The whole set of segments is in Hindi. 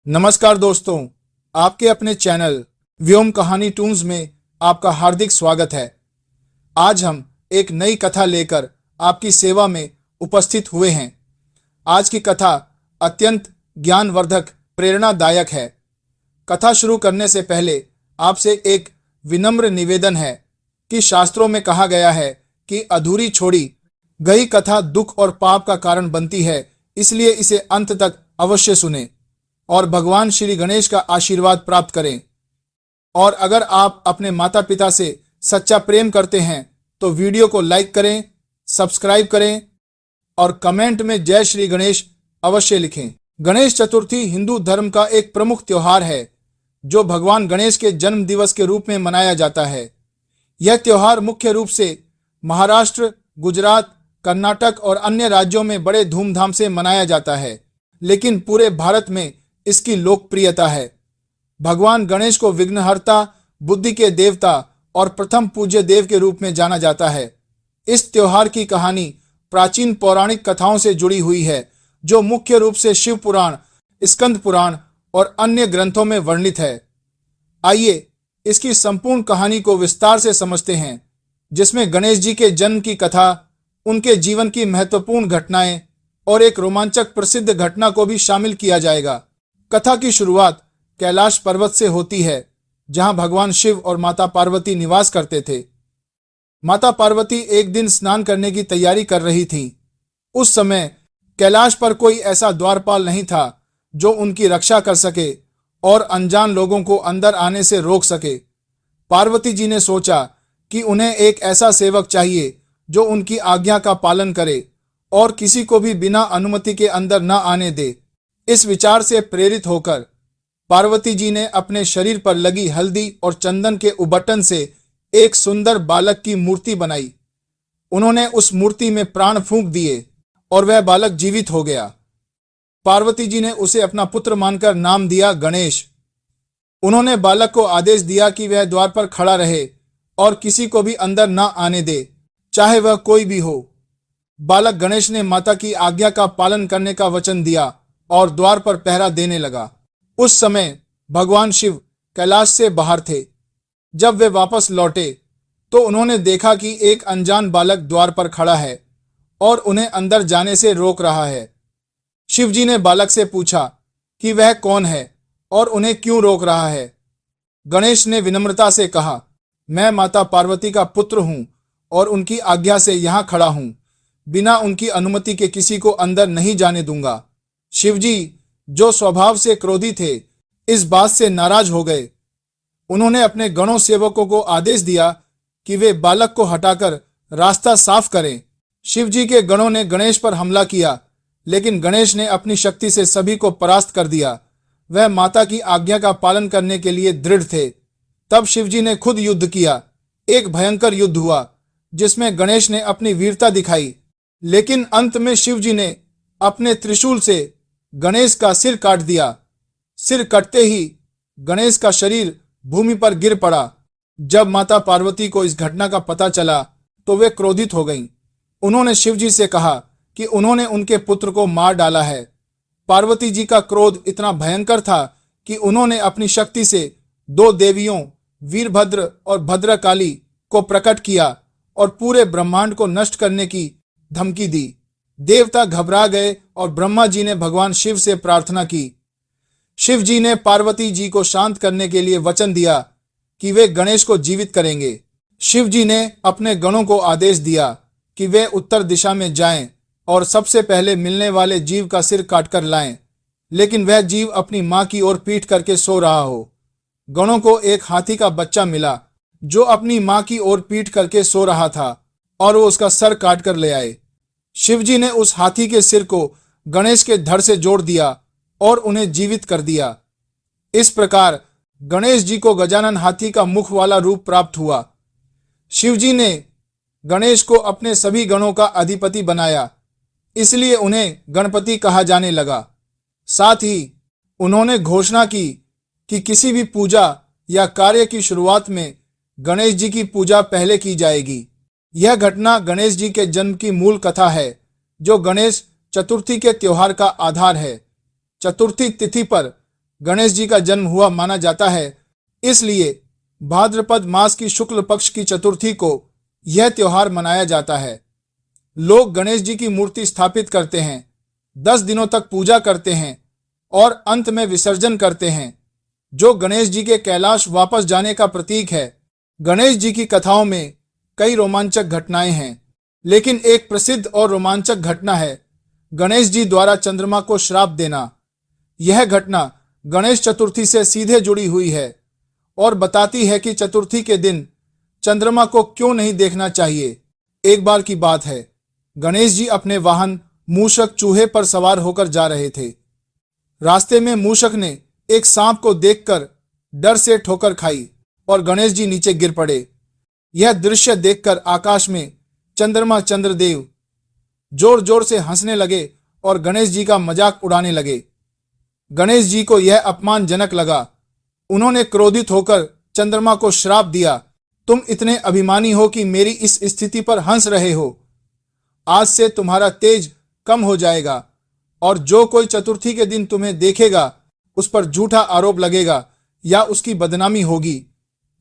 नमस्कार दोस्तों, आपके अपने चैनल व्योम कहानी टून्स में आपका हार्दिक स्वागत है। आज हम एक नई कथा लेकर आपकी सेवा में उपस्थित हुए हैं। आज की कथा अत्यंत ज्ञानवर्धक, प्रेरणादायक है। कथा शुरू करने से पहले आपसे एक विनम्र निवेदन है कि शास्त्रों में कहा गया है कि अधूरी छोड़ी गई कथा दुख और पाप का कारण बनती है, इसलिए इसे अंत तक अवश्य सुने और भगवान श्री गणेश का आशीर्वाद प्राप्त करें। और अगर आप अपने माता पिता से सच्चा प्रेम करते हैं तो वीडियो को लाइक करें, सब्सक्राइब करें और कमेंट में जय श्री गणेश अवश्य लिखें। गणेश चतुर्थी हिंदू धर्म का एक प्रमुख त्योहार है जो भगवान गणेश के जन्म दिवस के रूप में मनाया जाता है। यह त्योहार मुख्य रूप से महाराष्ट्र, गुजरात, कर्नाटक और अन्य राज्यों में बड़े धूमधाम से मनाया जाता है, लेकिन पूरे भारत में इसकी लोकप्रियता है। भगवान गणेश को विघ्नहर्ता, बुद्धि के देवता और प्रथम पूज्य देव के रूप में जाना जाता है। इस त्योहार की कहानी प्राचीन पौराणिक कथाओं से जुड़ी हुई है जो मुख्य रूप से शिव पुराण, स्कंद पुराण और अन्य ग्रंथों में वर्णित है। आइए इसकी संपूर्ण कहानी को विस्तार से समझते हैं, जिसमें गणेश जी के जन्म की कथा, उनके जीवन की महत्वपूर्ण घटनाएं और एक रोमांचक प्रसिद्ध घटना को भी शामिल किया जाएगा। कथा की शुरुआत कैलाश पर्वत से होती है, जहां भगवान शिव और माता पार्वती निवास करते थे। माता पार्वती एक दिन स्नान करने की तैयारी कर रही थीं। उस समय कैलाश पर कोई ऐसा द्वारपाल नहीं था जो उनकी रक्षा कर सके और अनजान लोगों को अंदर आने से रोक सके। पार्वती जी ने सोचा कि उन्हें एक ऐसा सेवक चाहिए जो उनकी आज्ञा का पालन करे और किसी को भी बिना अनुमति के अंदर न आने दे। इस विचार से प्रेरित होकर पार्वती जी ने अपने शरीर पर लगी हल्दी और चंदन के उबटन से एक सुंदर बालक की मूर्ति बनाई। उन्होंने उस मूर्ति में प्राण फूंक दिए और वह बालक जीवित हो गया। पार्वती जी ने उसे अपना पुत्र मानकर नाम दिया गणेश। उन्होंने बालक को आदेश दिया कि वह द्वार पर खड़ा रहे और किसी को भी अंदर न आने दे, चाहे वह कोई भी हो। बालक गणेश ने माता की आज्ञा का पालन करने का वचन दिया और द्वार पर पहरा देने लगा। उस समय भगवान शिव कैलाश से बाहर थे। जब वे वापस लौटे तो उन्होंने देखा कि एक अनजान बालक द्वार पर खड़ा है और उन्हें अंदर जाने से रोक रहा है। शिव जी ने बालक से पूछा कि वह कौन है और उन्हें क्यों रोक रहा है। गणेश ने विनम्रता से कहा, मैं माता पार्वती का पुत्र हूं और उनकी आज्ञा से यहां खड़ा हूं। बिना उनकी अनुमति के किसी को अंदर नहीं जाने दूंगा। शिवजी, जो स्वभाव से क्रोधी थे, इस बात से नाराज हो गए। उन्होंने अपने गणों सेवकों को आदेश दिया कि वे बालक को हटाकर रास्ता साफ करें। शिवजी के गणों ने गणेश पर हमला किया, लेकिन गणेश ने अपनी शक्ति से सभी को परास्त कर दिया। वह माता की आज्ञा का पालन करने के लिए दृढ़ थे। तब शिवजी ने खुद युद्ध किया। एक भयंकर युद्ध हुआ जिसमें गणेश ने अपनी वीरता दिखाई, लेकिन अंत में शिवजी ने अपने त्रिशूल से गणेश का सिर काट दिया। सिर कटते ही गणेश का शरीर भूमि पर गिर पड़ा। जब माता पार्वती को इस घटना का पता चला तो वे क्रोधित हो गईं। उन्होंने शिवजी से कहा कि उन्होंने उनके पुत्र को मार डाला है। पार्वती जी का क्रोध इतना भयंकर था कि उन्होंने अपनी शक्ति से दो देवियों वीरभद्र और भद्रकाली को प्रकट किया और पूरे ब्रह्मांड को नष्ट करने की धमकी दी। देवता घबरा गए और ब्रह्मा जी ने भगवान शिव से प्रार्थना की। शिव जी ने पार्वती जी को शांत करने के लिए वचन दिया कि वे गणेश को जीवित करेंगे। शिव जी ने अपने गणों को आदेश दिया कि वे उत्तर दिशा में जाएं और सबसे पहले मिलने वाले जीव का सिर काटकर लाएं, लेकिन वह जीव अपनी मां की ओर पीठ करके सो रहा हो। गणों को एक हाथी का बच्चा मिला जो अपनी मां की ओर पीठ करके सो रहा था और वो उसका सर काट कर ले आए। शिवजी ने उस हाथी के सिर को गणेश के धड़ से जोड़ दिया और उन्हें जीवित कर दिया। इस प्रकार गणेश जी को गजानन हाथी का मुख वाला रूप प्राप्त हुआ। शिवजी ने गणेश को अपने सभी गणों का अधिपति बनाया, इसलिए उन्हें गणपति कहा जाने लगा। साथ ही उन्होंने घोषणा की कि किसी भी पूजा या कार्य की शुरुआत में गणेश जी की पूजा पहले की जाएगी। यह घटना गणेश जी के जन्म की मूल कथा है, जो गणेश चतुर्थी के त्योहार का आधार है। चतुर्थी तिथि पर गणेश जी का जन्म हुआ माना जाता है। इसलिए भाद्रपद मास की शुक्ल पक्ष की चतुर्थी को यह त्योहार मनाया जाता है। लोग गणेश जी की मूर्ति स्थापित करते हैं, 10 दिनों तक पूजा करते हैं और अंत में विसर्जन करते हैं, जो गणेश जी के कैलाश वापस जाने का प्रतीक है। गणेश जी की कथाओं में कई रोमांचक घटनाएं हैं, लेकिन एक प्रसिद्ध और रोमांचक घटना है गणेश जी द्वारा चंद्रमा को श्राप देना। यह घटना गणेश चतुर्थी से सीधे जुड़ी हुई है और बताती है कि चतुर्थी के दिन चंद्रमा को क्यों नहीं देखना चाहिए। एक बार की बात है, गणेश जी अपने वाहन मूषक चूहे पर सवार होकर जा रहे थे। रास्ते में मूषक ने एक सांप को देखकर डर से ठोकर खाई और गणेश जी नीचे गिर पड़े। यह दृश्य देखकर आकाश में चंद्रमा चंद्रदेव जोर जोर से हंसने लगे और गणेश जी का मजाक उड़ाने लगे। गणेश जी को यह अपमानजनक लगा। उन्होंने क्रोधित होकर चंद्रमा को श्राप दिया, तुम इतने अभिमानी हो कि मेरी इस स्थिति पर हंस रहे हो। आज से तुम्हारा तेज कम हो जाएगा और जो कोई चतुर्थी के दिन तुम्हें देखेगा उस पर झूठा आरोप लगेगा या उसकी बदनामी होगी।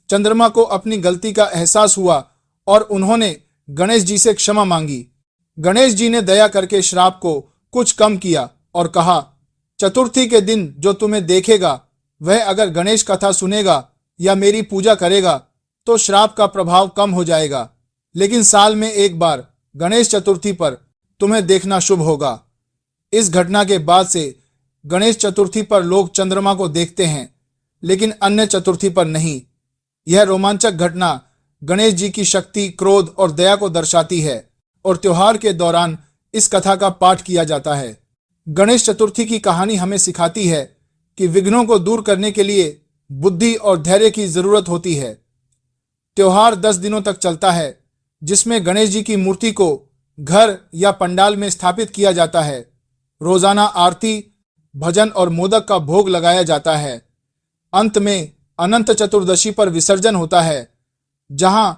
चंद्रमा को अपनी गलती का एहसास हुआ और उन्होंने गणेश जी से क्षमा मांगी। गणेश जी ने दया करके श्राप को कुछ कम किया और कहा, चतुर्थी के दिन जो तुम्हें देखेगा वह अगर गणेश कथा सुनेगा या मेरी पूजा करेगा तो श्राप का प्रभाव कम हो जाएगा, लेकिन साल में एक बार गणेश चतुर्थी पर तुम्हें देखना शुभ होगा। इस घटना के बाद से गणेश चतुर्थी पर लोग चंद्रमा को देखते हैं, लेकिन अन्य चतुर्थी पर नहीं। यह रोमांचक घटना गणेश जी की शक्ति, क्रोध और दया को दर्शाती है और त्योहार के दौरान इस कथा का पाठ किया जाता है। गणेश चतुर्थी की कहानी हमें सिखाती है कि विघ्नों को दूर करने के लिए बुद्धि और धैर्य की जरूरत होती है। त्योहार 10 दिनों तक चलता है, जिसमें गणेश जी की मूर्ति को घर या पंडाल में स्थापित किया जाता है। रोजाना आरती, भजन और मोदक का भोग लगाया जाता है। अंत में अनंत चतुर्दशी पर विसर्जन होता है, जहां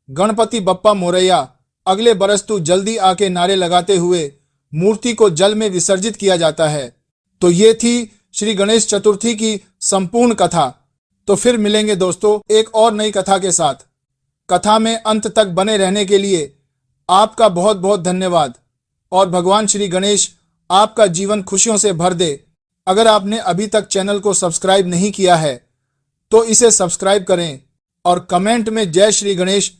गणपति बप्पा मोरैया, अगले बरस तू जल्दी आके नारे लगाते हुए मूर्ति को जल में विसर्जित किया जाता है। तो ये थी श्री गणेश चतुर्थी की संपूर्ण कथा। तो फिर मिलेंगे दोस्तों एक और नई कथा के साथ। कथा में अंत तक बने रहने के लिए आपका बहुत बहुत धन्यवाद और भगवान श्री गणेश आपका जीवन खुशियों से भर दे। अगर आपने अभी तक चैनल को सब्सक्राइब नहीं किया है तो इसे सब्सक्राइब करें और कमेंट में जय श्री गणेश